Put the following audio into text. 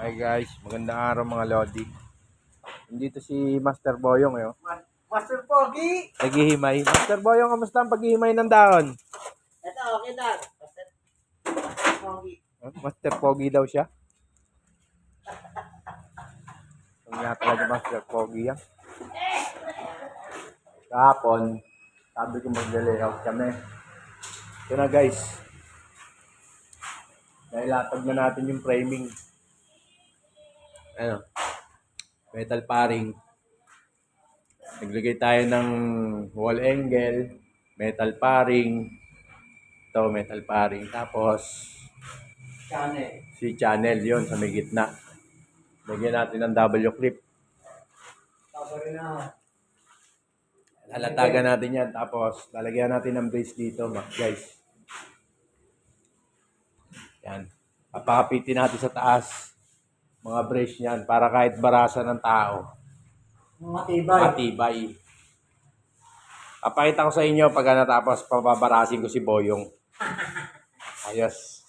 Hi guys, magandang araw mga Lodi. Nandito si Master Boyong Master Pogi! Naghihimay. Master Boyong, kamusta ang paghihimay ng dahon? Ito, okay na. Master Pogi. Master Pogi daw siya. Ang nga talaga Master Pogi yan. Kahapon, sabi ko mag-layout kami. Ito na guys. Nailatag na natin yung framing. Ano? Metal paring. Naglagay tayo ng wall angle, metal paring. Ito, metal paring. Tapos, Channel. si channel yon sa may gitna. Lagyan natin ng W clip. Cover na. Lalatagan natin yan. Tapos, lalagyan natin ng brace dito, guys. Yan. Papakapitin natin sa taas. Mga brace yan. Para kahit barasa ng tao. Matibay. Matibay. Papakita ko sa inyo pag natapos, pababarasin ko si Boyong. Ayos.